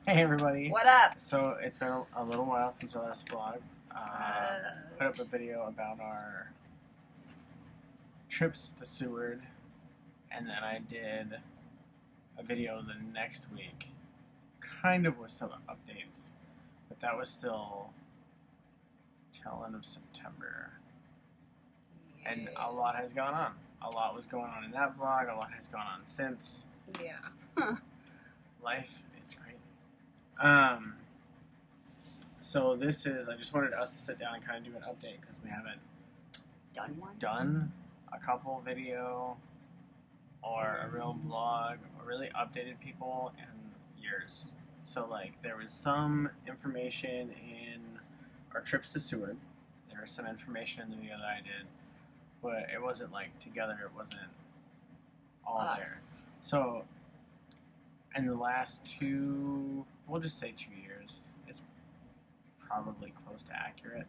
Hey everybody. What up? So it's been a little while since our last vlog. Put up a video about our trips to Seward, and then I did a video the next week, kind of with some updates, but that was still tail end of September. And a lot has gone on. A lot was going on in that vlog, a lot has gone on since. Yeah. Life is crazy. So this is, I just wanted us to sit down and kind of do an update because we haven't done a couple video or a real vlog or really updated people in years. So like there was some information in our trips to Seward. There was some information in the video that I did, but it wasn't like together, it wasn't all there. So in the last we'll just say 2 years, it's probably close to accurate.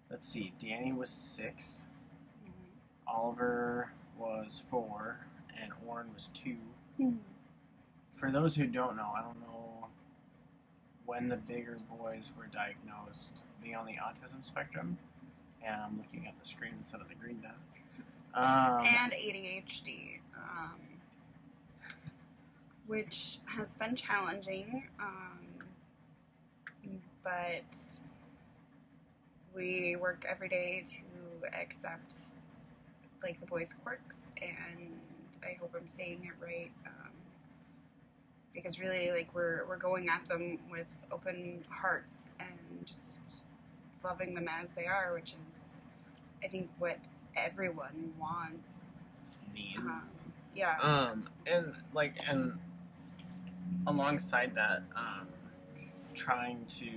Let's see, Danny was 6, Oliver was 4, and Oren was 2. For those who don't know, I don't know when the bigger boys were diagnosed being on the autism spectrum, and I'm looking at the screen instead of the green dot. And ADHD, which has been challenging, but we work every day to accept like the boys' quirks, and I hope I'm saying it right, because really like we're going at them with open hearts and just loving them as they are, which is I think what everyone wants, needs. Yeah. And alongside that, trying to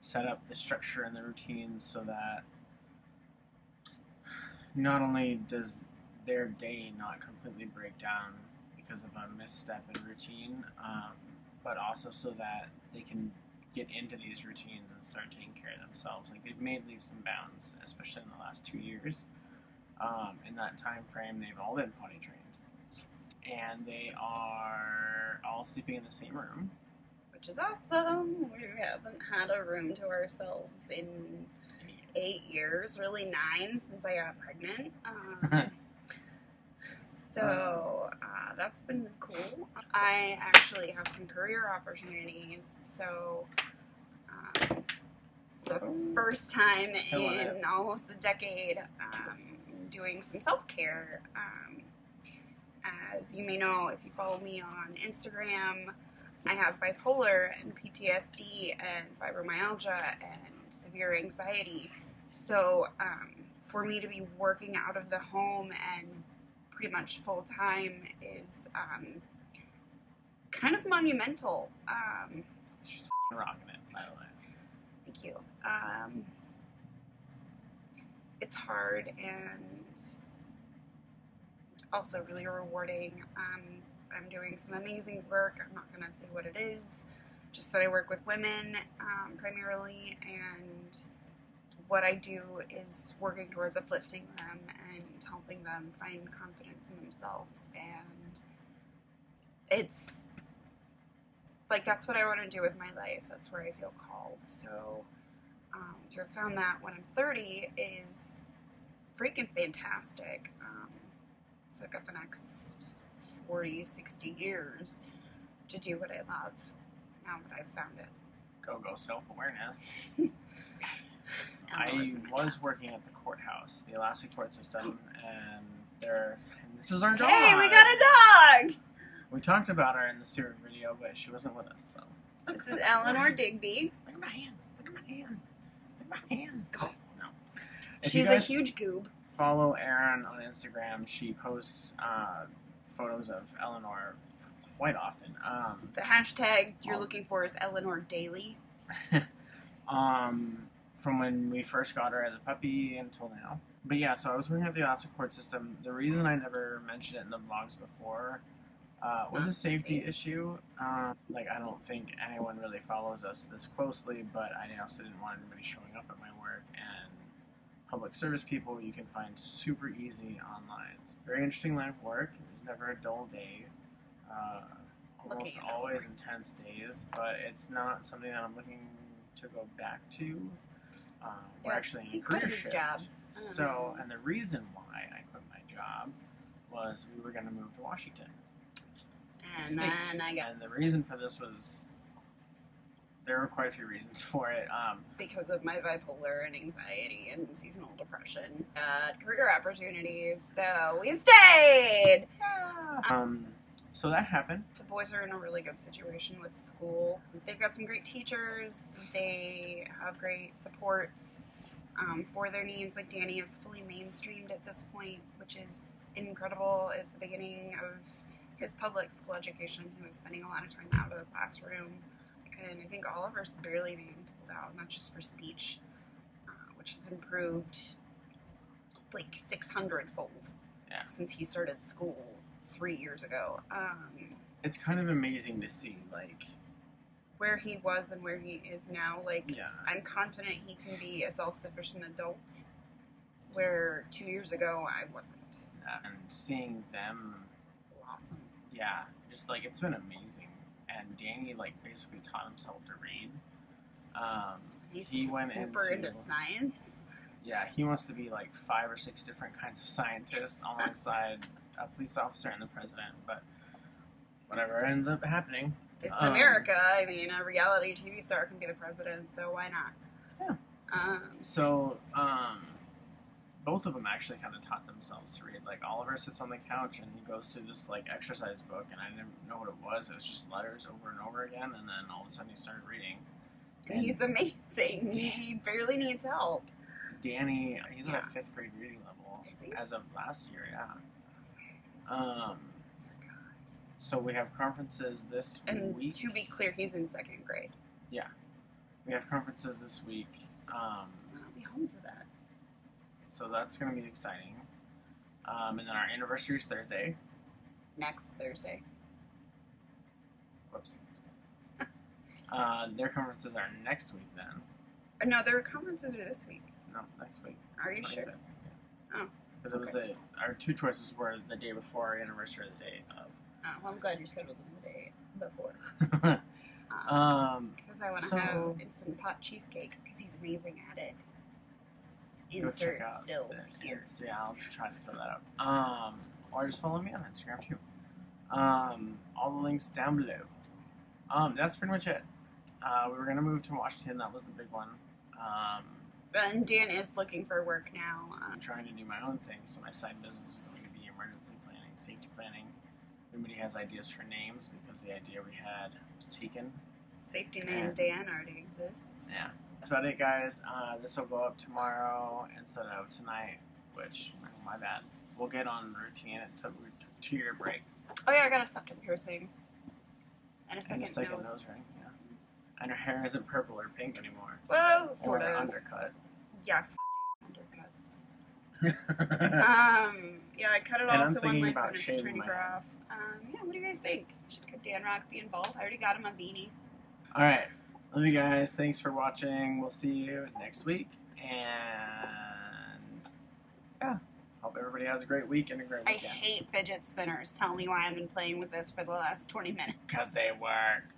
set up the structure and the routines so that not only does their day not completely break down because of a misstep in routine, but also so that they can get into these routines and start taking care of themselves. Like they've made leaps and bounds, especially in the last 2 years. In that time frame, they've all been potty trained, and they are all sleeping in the same room, which is awesome. We haven't had a room to ourselves in 8 years, really 9 since I got pregnant. So that's been cool. I actually have some career opportunities, so the first time in almost a decade, doing some self-care. As you may know, if you follow me on Instagram, I have bipolar and PTSD and fibromyalgia and severe anxiety. So for me to be working out of the home and pretty much full-time is kind of monumental. She's rocking it, by the way. Thank you. It's hard and also really rewarding. I'm doing some amazing work. I'm not going to say what it is, just that I work with women primarily, and what I do is working towards uplifting them and helping them find confidence in themselves. And it's like that's what I want to do with my life. That's where I feel called. So to have found that when I'm 30 is freaking fantastic. So I've got the next 40, 60 years to do what I love now that I've found it. Go self-awareness. I was working at the courthouse, the Alaska court system, and this is our dog. Hey, we got a dog! We talked about her in the Seward video, but she wasn't with us, so. This is Eleanor Digby. Look at my hand. Look at my hand. Look at my hand. Oh, no. She's a huge goob. Follow Erin on Instagram. She posts photos of Eleanor quite often. The hashtag you're looking for is Eleanor Daily. From when we first got her as a puppy until now. But yeah, so I was working at the Alaska court system. The reason I never mentioned it in the vlogs before was a safety issue. Like, I don't think anyone really follows us this closely, but I also didn't want anybody showing up at my work, and public service people you can find super easy online. It's very interesting line of work. There's never a dull day. A almost always intense days, but it's not something that I'm looking to go back to. We're actually in a career shift. Job. So, and the reason why I quit my job was we were going to move to Washington. And State. then And the reason for this was, there were quite a few reasons for it. Because of my bipolar and anxiety and seasonal depression, career opportunities, so we stayed. So that happened. The boys are in a really good situation with school. They've got some great teachers. They have great supports for their needs. Like Danny is fully mainstreamed at this point, which is incredible. At the beginning of his public school education, he was spending a lot of time out of the classroom. And I think Oliver's barely being pulled out, not just for speech, which has improved like 600-fold since he started school 3 years ago. It's kind of amazing to see, like, where he was and where he is now. Like, I'm confident he can be a self-sufficient adult, where 2 years ago I wasn't. And seeing them Awesome. Yeah, just like it's been amazing. And Danny like basically taught himself to read. He went super into science. Yeah, he wants to be like 5 or 6 different kinds of scientists alongside a police officer and the president. But whatever ends up happening. It's America. I mean, a reality TV star can be the president, so why not? Yeah. Both of them actually kind of taught themselves to read. Like, Oliver sits on the couch and he goes through this, like, exercise book, and I didn't know what it was. It was just letters over and over again, and then all of a sudden he started reading. And he's amazing. He barely needs help. Danny, he's at a 5th grade reading level. Is he? As of last year, So we have conferences this week. And to be clear, he's in 2nd grade. Yeah. We have conferences this week. I'll be home for that. So that's going to be exciting. And then our anniversary is Thursday. Next Thursday. Whoops. Their conferences are next week then. No, their conferences are this week. No, next week. Are you sure? Yeah. Oh. Because it was our 2 choices were the day before our anniversary or the day of. Oh, well, I'm glad you scheduled them the day before. Because I want to have Instant Pot cheesecake, because he's amazing at it. Insert stills here. Yeah, I'll try to throw that up. Or just follow me on Instagram too. All the links down below. That's pretty much it. We were going to move to Washington. That was the big one. And Dan is looking for work now. I'm trying to do my own thing, so my side business is going to be emergency planning, safety planning. Everybody has ideas for names, because the idea we had was taken. Safety man Dan already exists. Yeah. That's about it, guys. This will go up tomorrow instead of tonight, which, my bad. We'll get on routine. It took a 2-year break. Oh, yeah, I got a septum piercing. And a second nose ring, yeah. And her hair isn't purple or pink anymore. Well, sort of. Undercut. Yeah, undercuts. Yeah, I cut it all to one length and it's turning off. Yeah, what do you guys think? Should Dan Rock be involved? I already got him a beanie. Alright. Love you guys. Thanks for watching. We'll see you next week. And yeah, hope everybody has a great week and a great weekend. I hate fidget spinners. Tell me why I've been playing with this for the last 20 minutes. Because they work.